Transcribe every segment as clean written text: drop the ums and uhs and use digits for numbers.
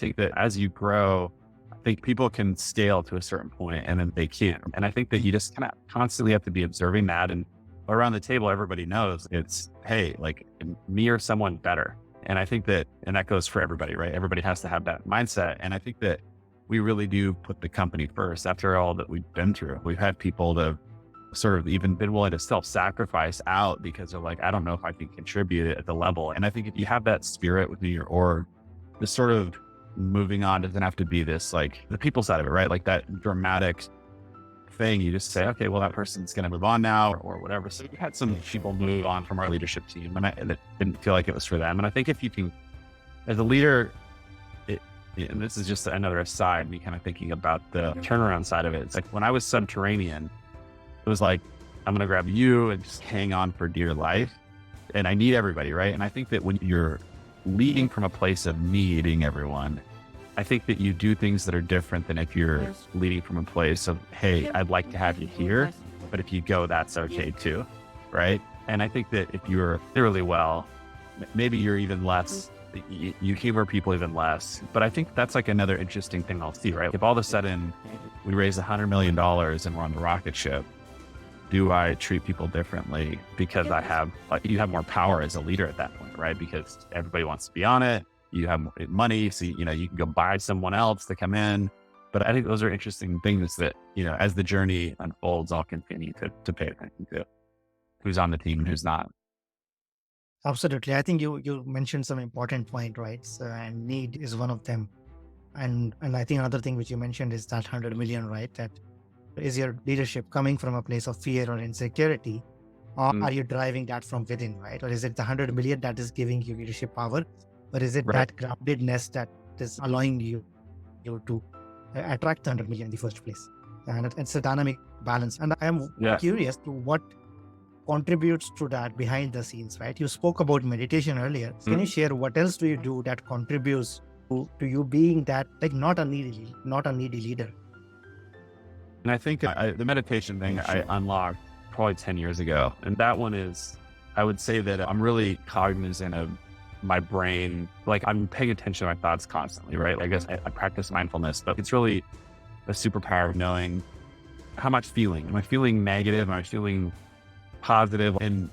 think that as you grow, I think people can scale to a certain point and then they can't. And I think that you just kind of constantly have to be observing that. And around the table, everybody knows it's, hey, like me or someone better. And I think that, and that goes for everybody, right? Everybody has to have that mindset. And I think that we really do put the company first after all that we've been through. We've had people that have sort of even been willing to self-sacrifice out because they're like, I don't know if I can contribute at the level. And I think if you have that spirit within your org, this sort of moving on doesn't have to be this, like the people side of it, right? Like that dramatic thing. You just say, okay, well, that person's going to move on now or whatever. So we had some people move on from our leadership team and it didn't feel like it was for them. And I think if you can, as a leader, and this is just another aside, me kind of thinking about the turnaround side of it. It's like when I was subterranean, it was like, I'm going to grab you and just hang on for dear life. And I need everybody, right? And I think that when you're leading from a place of needing everyone, I think that you do things that are different than if you're leading from a place of, hey, I'd like to have you here, but if you go, that's okay too, right? And I think that if you're really well, maybe you're even less, you humor people even less. But I think that's like another interesting thing I'll see, right? If all of a sudden we raise $100 million and we're on the rocket ship, do I treat people differently because you have more power as a leader at that point, right? Because everybody wants to be on it. You have money, so you can go buy someone else to come in. But I think those are interesting things that, as the journey unfolds, I'll continue to pay attention to who's on the team and who's not. Absolutely. I think you mentioned some important point, right? So, and need is one of them. And I think another thing which you mentioned is that 100 million, right? That is your leadership coming from a place of fear or insecurity, or are you driving that from within, right? Or is it the 100 million that is giving you leadership power, or is it Right. that groundedness that is allowing you to attract the 100 million in the first place? And it's a dynamic balance. And I am curious to what contributes to that behind the scenes, right? You spoke about meditation earlier. Can you share what else do you do that contributes to you being that, like, not a needy leader? And I think the meditation thing I unlocked probably 10 years ago. And that one is, I would say that I'm really cognizant of my brain. Like I'm paying attention to my thoughts constantly, right? I guess I practice mindfulness, but it's really a superpower of knowing how much feeling. Am I feeling negative? Am I feeling positive? And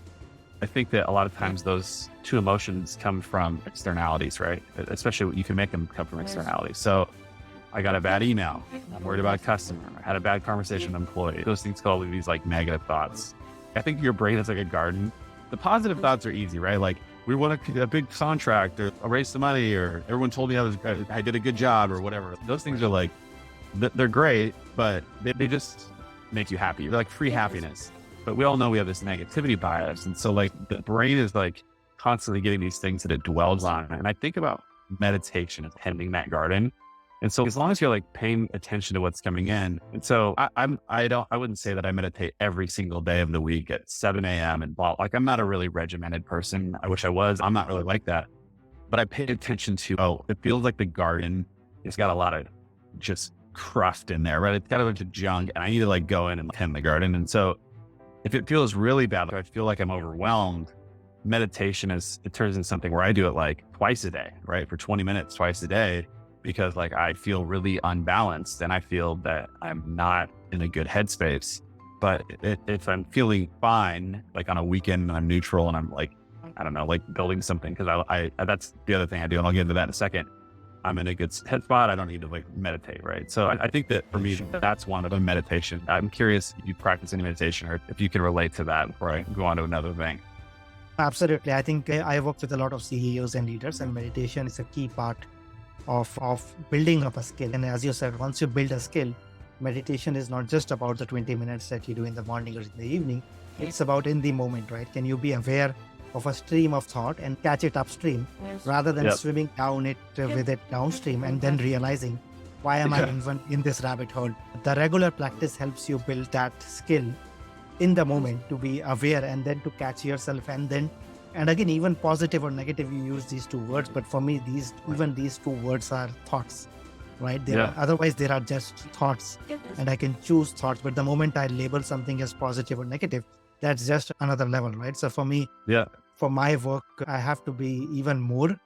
I think that a lot of times those two emotions come from externalities, right? Especially you can make them come from externalities. So I got a bad email. I'm worried about a customer. I had a bad conversation with an employee. Those things call these like negative thoughts. I think your brain is like a garden. The positive thoughts are easy, right? Like we want a big contract or I'll raise some money or everyone told me I did a good job or whatever. Those things are like, they're great, but they just make you happy. They're like free happiness. But we all know we have this negativity bias. And so like the brain is like constantly getting these things that it dwells on. And I think about meditation as tending that garden. And so as long as you're like paying attention to what's coming in. And so I wouldn't say that I meditate every single day of the week at 7 a.m. and blah. Like I'm not a really regimented person. I wish I was. I'm not really like that. But I pay attention to, it feels like the garden has got a lot of just cruft in there, right? It's got a bunch of junk and I need to like go in and tend the garden. And so if it feels really bad, if I feel like I'm overwhelmed, meditation it turns into something where I do it like twice a day, right? For 20 minutes, twice a day. Because like I feel really unbalanced and I feel that I'm not in a good headspace. But if I'm feeling fine, like on a weekend I'm neutral and I'm like, I don't know, like building something, because I that's the other thing I do, and I'll get into that in a second. I'm in a good head spot. I don't need to like meditate, right? So I think that for me, that's one of the meditation. I'm curious if you practice any meditation or if you can relate to that before I go on to another thing. Absolutely. I think I work with a lot of CEOs and leaders, and meditation is a key part of building up a skill. And as you said, once you build a skill, meditation is not just about the 20 minutes that you do in the morning or in the evening. It's about in the moment, right? Can you be aware of a stream of thought and catch it upstream rather than swimming down it with it downstream and then realizing, why am I even in this rabbit hole? The regular practice helps you build that skill in the moment to be aware and then to catch yourself. And again, even positive or negative, you use these two words. But for me, these two words are thoughts, right? Otherwise, they are just thoughts, and I can choose thoughts. But the moment I label something as positive or negative, that's just another level, right? So for me, for my work, I have to be even more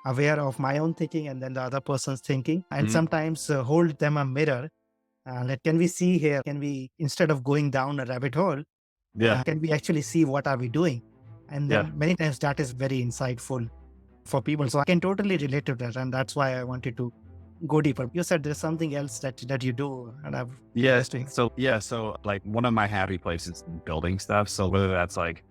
aware of my own thinking and then the other person's thinking, and Mhm. sometimes hold them a mirror. Like, can we see here? Can we, instead of going down a rabbit hole, Yeah. can we actually see what are we doing? And Yeah. then many times that is very insightful for people. So I can totally relate to that, and that's why I wanted to go deeper. You said there's something else that you do, and I'm Yeah. interesting. So like one of my happy places is building stuff. So whether that's like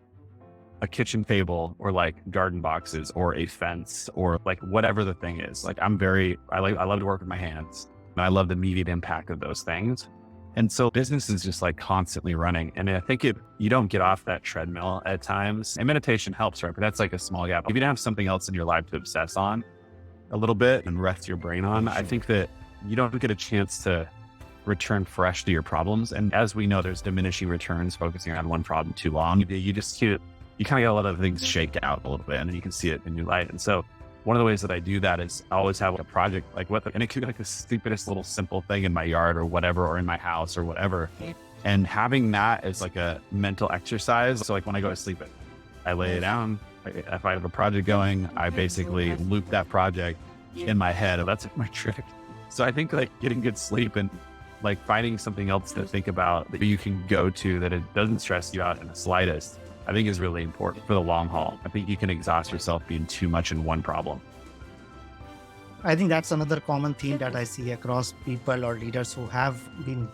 a kitchen table or like garden boxes or a fence or like whatever the thing is, like I love to work with my hands and I love the immediate impact of those things. And so business is just like constantly running. And I think if you don't get off that treadmill at times, and meditation helps, right? But that's like a small gap. If you don't have something else in your life to obsess on a little bit and rest your brain on, I think that you don't get a chance to return fresh to your problems. And as we know, there's diminishing returns focusing on one problem too long. You kind of got to let other things shake out a little bit, and then you can see it in new light. And so one of the ways that I do that is I always have like a project, and it could be like the stupidest little simple thing in my yard or whatever, or in my house or whatever. And having that as like a mental exercise. So like when I go to sleep, I lay it down. If I have a project going, I basically loop that project in my head. That's my trick. So I think like getting good sleep and like finding something else to think about that you can go to that it doesn't stress you out in the slightest, I think is really important for the long haul. I think you can exhaust yourself being too much in one problem. I think that's another common theme that I see across people or leaders who have been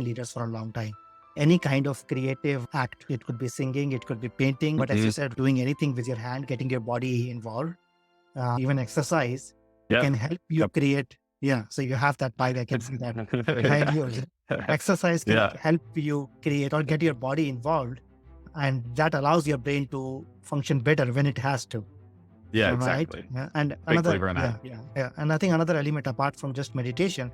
leaders for a long time. Any kind of creative act, it could be singing, it could be painting, but as you said, doing anything with your hand, getting your body involved, even exercise Yeah. can help you create. Yeah, so you have that vibe. I can see that behind you. Exercise can Yeah. help you create or get your body involved, and that allows your brain to function better when it has to. Yeah, Right? exactly. Yeah. And Big another, believer in that. And I think another element apart from just meditation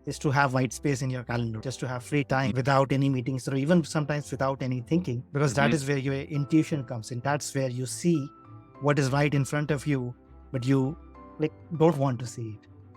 is to have white space in your calendar, just to have free time without any meetings or even sometimes without any thinking, because that is where your intuition comes in. That's where you see what is right in front of you, but you like don't want to see it.